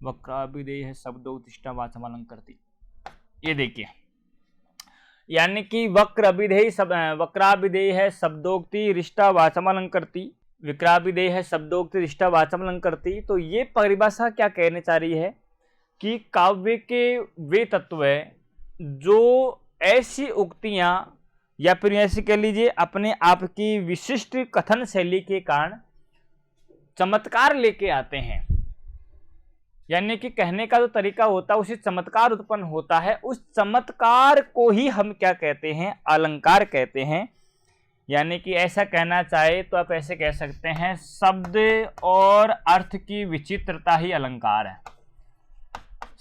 वक्राभिधेय है शब्दोत्तिष्ठा वाचमालंकृति। ये देखिए, यानी कि वक्राभिधेय है शब्दोक्ति रिष्टा वाचमालंकृति, विक्राभिधेय है शब्दोक्ति रिष्टा वाचमालंकृति। तो ये परिभाषा क्या कहने चाह रही है कि काव्य के वे तत्व जो ऐसी उक्तियां या फिर ऐसे कह लीजिए अपने आप की विशिष्ट कथन शैली के कारण चमत्कार लेके आते हैं, यानी कि कहने का जो तरीका होता है उससे चमत्कार उत्पन्न होता है, उस चमत्कार को ही हम क्या कहते हैं? अलंकार कहते हैं। यानी कि ऐसा कहना चाहे तो आप ऐसे कह सकते हैं, शब्द और अर्थ की विचित्रता ही अलंकार है।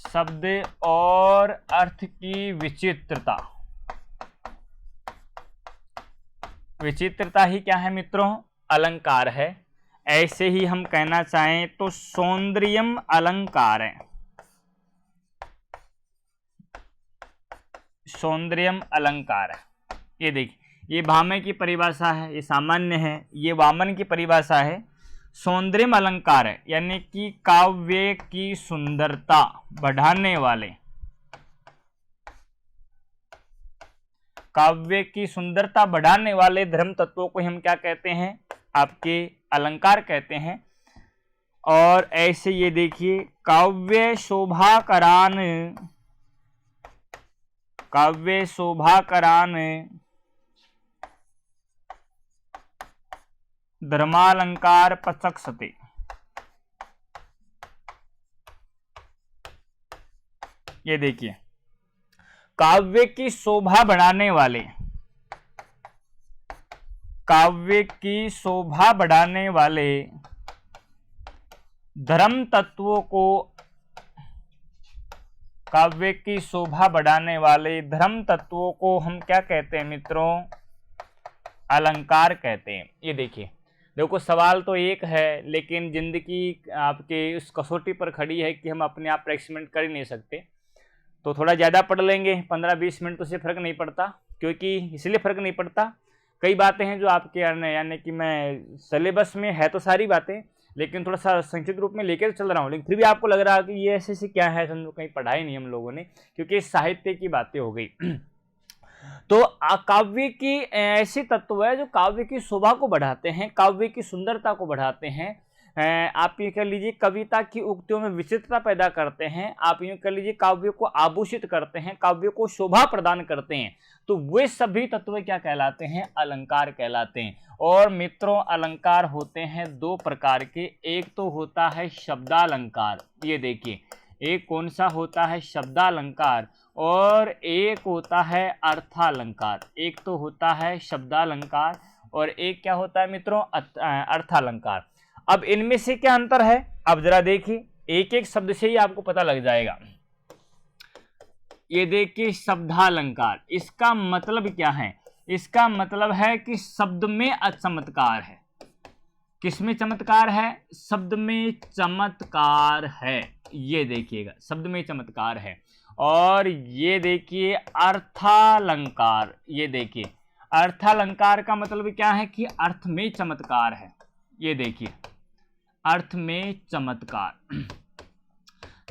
शब्द और अर्थ की विचित्रता ही क्या है मित्रों? अलंकार है। ऐसे ही हम कहना चाहें तो सौंदर्यम अलंकार है, सौंदर्यम अलंकार है। ये देखिए, ये भामह की परिभाषा है, ये सामान्य है, ये वामन की परिभाषा है। सौंदर्यम अलंकार है यानी कि काव्य की सुंदरता बढ़ाने वाले, काव्य की सुंदरता बढ़ाने वाले धर्म तत्वों को हम क्या कहते हैं, आपके अलंकार कहते हैं। और ऐसे ये देखिए, काव्य शोभाकरान, काव्य शोभाकरान धर्मालंकार पचक्षते। ये देखिए, काव्य की शोभा बढ़ाने वाले, काव्य की शोभा बढ़ाने वाले धर्म तत्वों को, काव्य की शोभा बढ़ाने वाले धर्म तत्वों को हम क्या कहते हैं मित्रों, अलंकार कहते हैं। ये देखिए, देखो सवाल तो एक है लेकिन जिंदगी आपके उस कसौटी पर खड़ी है कि हम अपने आप पर एक्सपेरिमेंट कर ही नहीं सकते। तो थोड़ा ज़्यादा पढ़ लेंगे, 15-20 मिनट तो उससे फ़र्क नहीं पड़ता। क्योंकि इसलिए फ़र्क नहीं पड़ता, कई बातें हैं जो आपके यानी कि मैं सिलेबस में है तो सारी बातें, लेकिन थोड़ा सा संक्षिप्त रूप में लेकर चल रहा हूँ, लेकिन फिर भी आपको लग रहा है कि ये ऐसे क्या है, समझो कहीं पढ़ाई नहीं हम लोगों ने, क्योंकि साहित्य की बातें हो गई। तो काव्य की ऐसी तत्व है जो काव्य की शोभा को बढ़ाते हैं, काव्य की सुंदरता को बढ़ाते हैं। आप ये कह लीजिए कविता की उक्तियों में विचित्रता पैदा करते हैं, आप यूँ कह लीजिए काव्य को आभूषित करते हैं, काव्य को शोभा प्रदान करते हैं। तो वे सभी तत्व क्या कहलाते हैं, अलंकार कहलाते हैं। और मित्रों, अलंकार होते हैं दो प्रकार के, एक तो होता है शब्दालंकार, ये देखिए, एक कौन सा होता है, शब्दालंकार, और एक होता है अर्थालंकार। एक तो होता है शब्दालंकार और एक क्या होता है मित्रों, अर्थालंकार। अब इनमें से क्या अंतर है, अब जरा देखिए, एक एक शब्द से ही आपको पता लग जाएगा। ये देखिए, शब्दालंकार, इसका मतलब क्या है, इसका मतलब है कि शब्द में चमत्कार है। किसमें चमत्कार है, शब्द में चमत्कार है। ये देखिएगा, शब्द में चमत्कार है। और ये देखिए अर्थालंकार, ये देखिए अर्थालंकार का मतलब क्या है कि अर्थ में चमत्कार है। ये देखिए, अर्थ में चमत्कार,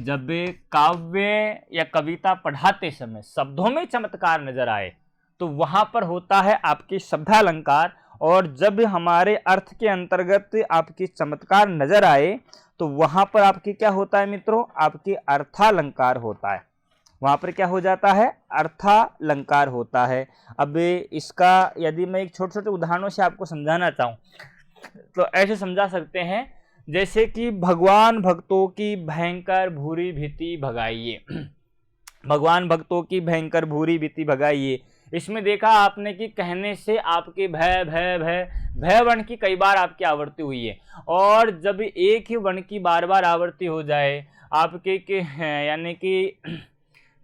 जब काव्य या कविता पढ़ाते समय शब्दों में चमत्कार नजर आए तो वहां पर होता है आपकी शब्दालंकार, और जब हमारे अर्थ के अंतर्गत आपकी चमत्कार नजर आए तो वहां पर आपकी क्या होता है मित्रों, आपकी अर्थालंकार होता है। वहां पर क्या हो जाता है, अर्थालंकार होता है। अब इसका यदि मैं एक छोटे छोटे उदाहरणों से आपको समझाना चाहूँ तो ऐसे समझा सकते हैं, जैसे कि भगवान भक्तों की भयंकर भूरी भीति भगाइए, भगवान भक्तों की भयंकर भूरी भीति भगाइए। इसमें देखा आपने कि कहने से आपके भय भय भय भय वर्ण की कई बार आपकी आवृत्ति हुई है, और जब एक ही वर्ण की बार बार आवृत्ति हो जाए आपके यानी कि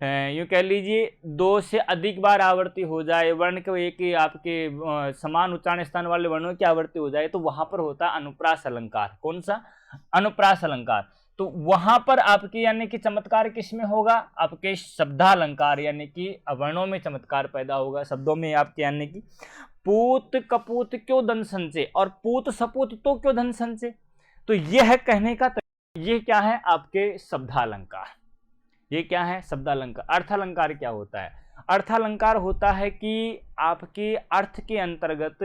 यूँ कह लीजिए दो से अधिक बार आवृत्ति हो जाए, वर्ण के एक ही आपके समान उच्चारण स्थान वाले वर्णों की आवृत्ति हो जाए, तो वहां पर होता है अनुप्रास अलंकार। कौन सा, अनुप्रास अलंकार। तो वहां पर आपकी यानी कि चमत्कार किसमें होगा, आपके शब्दालंकार, यानी कि वर्णों में चमत्कार पैदा होगा, शब्दों में आपके, यानी कि पूत कपूत क्यों धन संचय और पूत सपूत तो क्यों धन संचय। तो यह है कहने का, ये क्या है आपके शब्दालंकार, ये क्या है शब्दालंकार। अर्थालंकार क्या होता है, अर्थालंकार होता है कि आपके अर्थ के अंतर्गत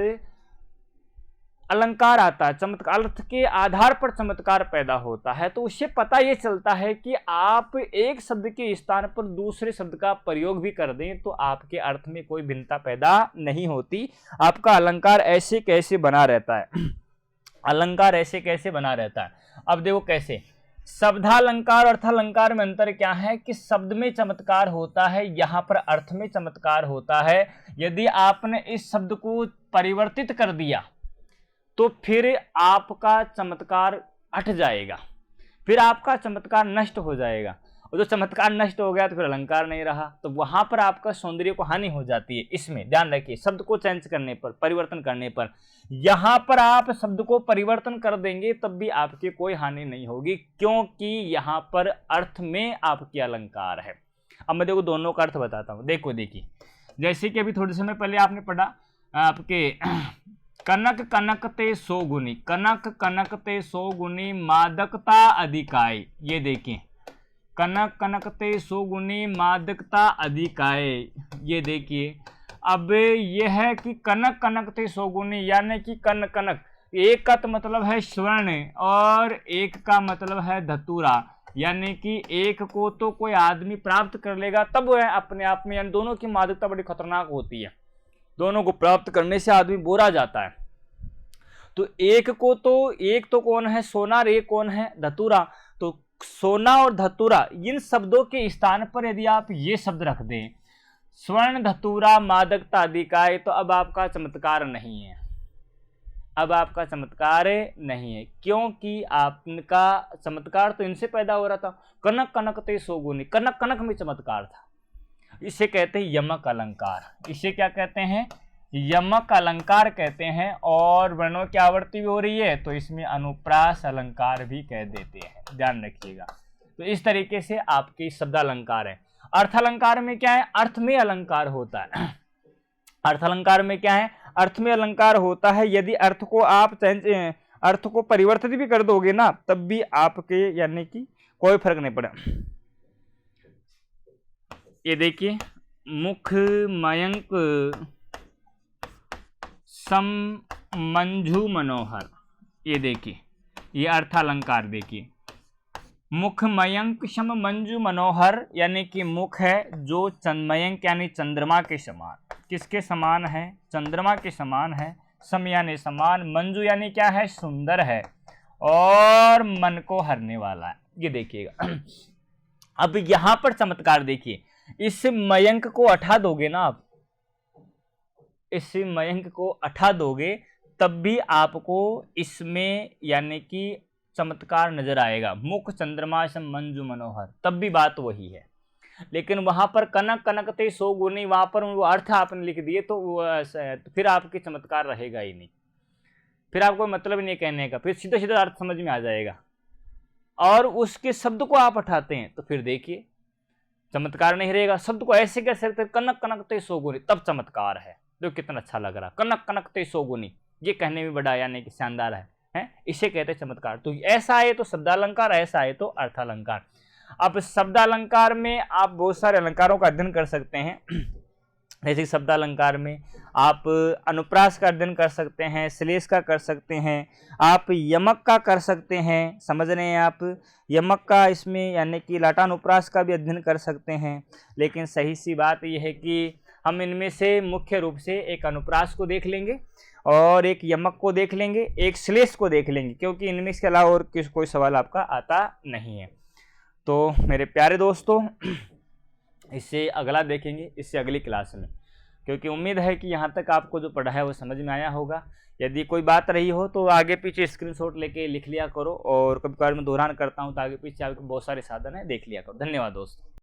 अलंकार आता है, चमत्कार, अर्थ के आधार पर चमत्कार पैदा होता है। तो उससे पता ये चलता है कि आप एक शब्द के स्थान पर दूसरे शब्द का प्रयोग भी कर दें तो आपके अर्थ में कोई भिन्नता पैदा नहीं होती, आपका अलंकार ऐसे कैसे बना रहता है, अलंकार ऐसे कैसे बना रहता है। अब देखो कैसे, शब्दालंकार और अर्थालंकार में अंतर क्या है कि शब्द में चमत्कार होता है, यहाँ पर अर्थ में चमत्कार होता है। यदि आपने इस शब्द को परिवर्तित कर दिया तो फिर आपका चमत्कार हट जाएगा, फिर आपका चमत्कार नष्ट हो जाएगा। और जो चमत्कार नष्ट हो गया तो फिर अलंकार नहीं रहा, तो वहां पर आपका सौंदर्य को हानि हो जाती है। इसमें ध्यान रखिए, शब्द को चेंज करने पर, परिवर्तन करने पर, यहां पर आप शब्द को परिवर्तन कर देंगे तब भी आपकी कोई हानि नहीं होगी, क्योंकि यहां पर अर्थ में आपकी अलंकार है। अब मैं देखो दोनों का अर्थ बताता हूं। देखिए जैसे कि अभी थोड़े समय पहले आपने पढ़ा आपके कनक कनकते सो गुनी, कनक कनकते सो गुनी मादकता अधिकाय। ये देखिए कनक कनकते सो गुनी मादकता अधिकाय। ये देखिए अब ये है कि कनक कनकते सो गुनी, यानी कि कन कनक, एक का तो मतलब है स्वर्ण और एक का मतलब है धतूरा, यानी कि एक को तो कोई आदमी प्राप्त कर लेगा तब वह अपने आप में, यानी दोनों की मादकता बड़ी खतरनाक होती है, दोनों को प्राप्त करने से आदमी बोरा जाता है। तो एक तो कौन है सोना और एक कौन है धतूरा। तो सोना और धतूरा इन शब्दों के स्थान पर यदि आप ये शब्द रख दें स्वर्ण धतूरा मादकता अधिकाय, तो अब आपका चमत्कार नहीं है, अब आपका चमत्कार नहीं है, क्योंकि आपका चमत्कार तो इनसे पैदा हो रहा था। कनक कनकते सोगुनी, कनक कनक में चमत्कार था। इसे कहते हैं यमक अलंकार। इसे क्या कहते हैं? यमक अलंकार कहते हैं। और वर्णों की आवृत्ति भी हो रही है तो इसमें अनुप्रास अलंकार भी कह देते हैं, ध्यान रखिएगा। तो इस तरीके से आपके शब्द अलंकार है। अर्थ अलंकार में क्या है? अर्थ में अलंकार होता है। अर्थ अलंकार में क्या है? अर्थ में अलंकार होता है। यदि अर्थ को आप अर्थ को परिवर्तित भी कर दोगे ना तब भी आपके यानी कि कोई फर्क नहीं पड़ा। ये देखिए मुख मयंक सम मंजू मनोहर, ये देखिए ये अर्थ अलंकार देखिए। मुख मयंक सम मंजू मनोहर, यानी कि मुख है जो मयंक यानी चंद्रमा के समान। किसके समान है? चंद्रमा के समान है। सम यानी समान, मंजू यानी क्या है? सुंदर है, और मन को हरने वाला है। ये देखिएगा। अब यहां पर चमत्कार देखिए, इस मयंक को हटा दोगे ना आप, इस मयंक को हटा दोगे तब भी आपको इसमें यानी कि चमत्कार नजर आएगा। मुख चंद्रमा सम मंजू मनोहर, तब भी बात वही है। लेकिन वहां पर कनक कनकते सो गुनी, वहां पर वो अर्थ आपने लिख दिए तो फिर आपके चमत्कार रहेगा ही नहीं, फिर आपको मतलब नहीं कहने का, फिर सीधा सीधा अर्थ समझ में आ जाएगा। और उसके शब्द को आप हटाते हैं तो फिर देखिए चमत्कार नहीं रहेगा। शब्द को ऐसे कैसे रखते? कनक कनकते सो गुनी, तब चमत्कार है। देखो कितना अच्छा लग रहा, कनक कनकते सो गुनी, ये कहने में बड़ा यानी कि शानदार है, इसे कहते हैं चमत्कार। तो ऐसा आए तो शब्दालंकार, ऐसा आए तो अर्थालंकार। अब शब्दालंकार में आप बहुत सारे अलंकारों का अध्ययन कर सकते हैं। जैसे शब्दालंकार में आप अनुप्रास का अध्ययन कर सकते हैं, श्लेष का कर सकते हैं, आप यमक का कर सकते हैं, समझ रहे हैं आप? यमक का इसमें यानी कि लाटानुप्रास का भी अध्ययन कर सकते हैं। लेकिन सही सी बात यह है कि हम इनमें से मुख्य रूप से एक अनुप्रास को देख लेंगे और एक यमक को देख लेंगे, एक श्लेष को देख लेंगे, क्योंकि इनमें इसके अलावा और कोई सवाल आपका आता नहीं है। तो मेरे प्यारे दोस्तों इससे अगला देखेंगे, इससे अगली क्लास में, क्योंकि उम्मीद है कि यहाँ तक आपको जो पढ़ा है वो समझ में आया होगा। यदि कोई बात रही हो तो आगे पीछे स्क्रीनशॉट लेके लिख लिया करो, और कभी कभार मैं दोहरान करता हूँ तो आगे पीछे आपके बहुत सारे साधन है, देख लिया करो। धन्यवाद दोस्तों।